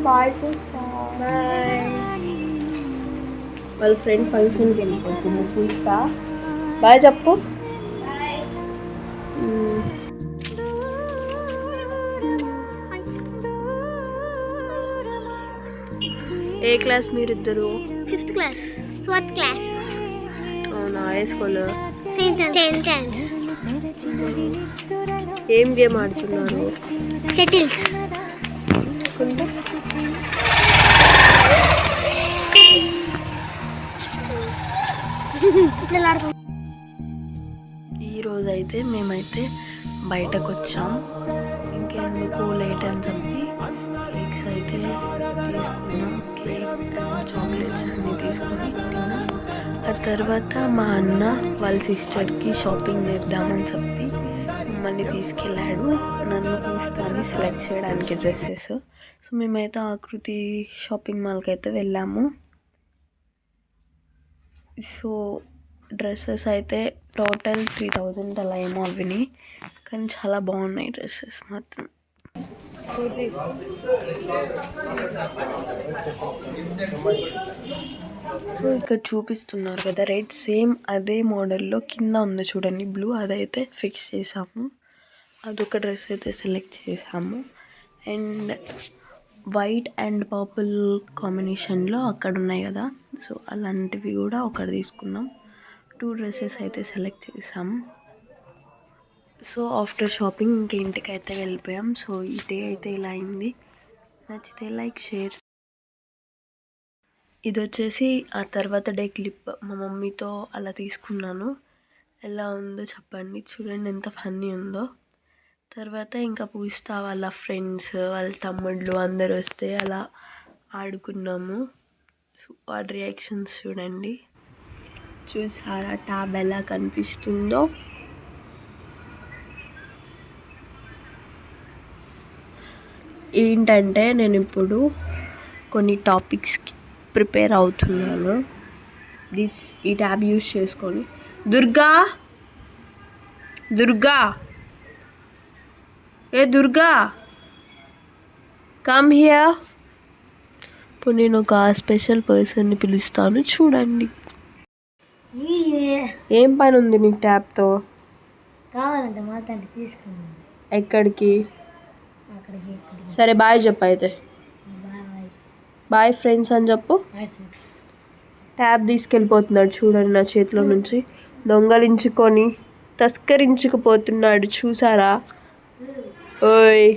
Bye పూస్తా. Bye. వాళ్ళ friend ఫంక్షన్కి వెళ్ళిపోతుంది. పూస్తా బాయ్ చెప్పు. ఏ క్లాస్ మీరిద్దరు? 5th class 4th class. అవునా? ఏ స్కూల్? Saint Ann's. ఏం గేమ్ ఆడుతున్నారు? షటిల్స్. ఈరోజు అయితే మేమైతే బయటకు వచ్చాం. ఇంకెందుకు లేట్ అని చెప్పి కేక్స్ అయితే తీసుకున్నాం. కేక్ అండ్ చాక్లెట్స్ అన్నీ తీసుకొని తిన్నాం. ఆ తర్వాత మా అన్న వాళ్ళ సిస్టర్కి షాపింగ్ చేద్దామని చెప్పి మమ్మల్ని తీసుకెళ్ళాడు. నన్ను తీస్తాను సెలెక్ట్ చేయడానికి డ్రెస్సెస్. సో మేమైతే ఆకృతి షాపింగ్ మాల్కి అయితే వెళ్ళాము. సో డ్రెస్సెస్ అయితే టోటల్ 3000 అలా ఏమో అవినాయి. కానీ చాలా బాగున్నాయి డ్రెస్సెస్ మాత్రం. సో ఇక్కడ చూపిస్తున్నారు కదా రెడ్, సేమ్ అదే మోడల్లో కింద ఉంది చూడండి బ్లూ, అదైతే ఫిక్స్ చేసాము. అదొక డ్రెస్ అయితే సెలెక్ట్ చేసాము. అండ్ వైట్ అండ్ పర్పుల్ కాంబినేషన్లో అక్కడ ఉన్నాయి కదా, సో అలాంటివి కూడా ఒకటి తీసుకున్నాం. 2 డ్రెస్సెస్ అయితే సెలెక్ట్ చేసాం. సో ఆఫ్టర్ షాపింగ్ ఇంటికి అయితే వెళ్ళిపోయాం. సో ఈ డే అయితే ఇలా అయింది. నచ్చితే లైక్, షేర్. ఇది వచ్చేసి ఆ తర్వాత డే క్లిప్ మా మమ్మీతో అలా తీసుకున్నాను. ఎలా ఉందో చెప్పండి. చూడండి ఎంత ఫన్నీ ఉందో. తర్వాత ఇంకా పూజిత వాళ్ళ ఫ్రెండ్స్, వాళ్ళ తమ్ముళ్ళు అందరు వస్తే అలా ఆడుకున్నాము. సో వాడి రియాక్షన్స్ చూడండి. చూసారా ట్యాబ్ ఎలా కనిపిస్తుందో. ఏంటంటే నేను ఇప్పుడు కొన్ని టాపిక్స్కి ప్రిపేర్ అవుతున్నాను. ఈ ట్యాబ్ యూజ్ చేసుకొని. దుర్గా ఏ దుర్గా కమ్ హియర్. ఇప్పుడు నేను ఒక స్పెషల్ పర్సన్ని పిలుస్తాను, చూడండి. ఏం పని ఉంది నీకు ట్యాబ్తో? కావాలంటే మాట్లాడి తీసుకున్నాను. ఎక్కడికి? అక్కడికి. సరే బాయ్ చెప్పు అయితే. బాయ్ ఫ్రెండ్స్ అని చెప్పు. ట్యాబ్ తీసుకెళ్ళిపోతున్నాడు చూడండి నా చేతిలో నుంచి. దొంగలించుకొని తస్కరించుకుపోతున్నాడు చూసారా? ఓయ్.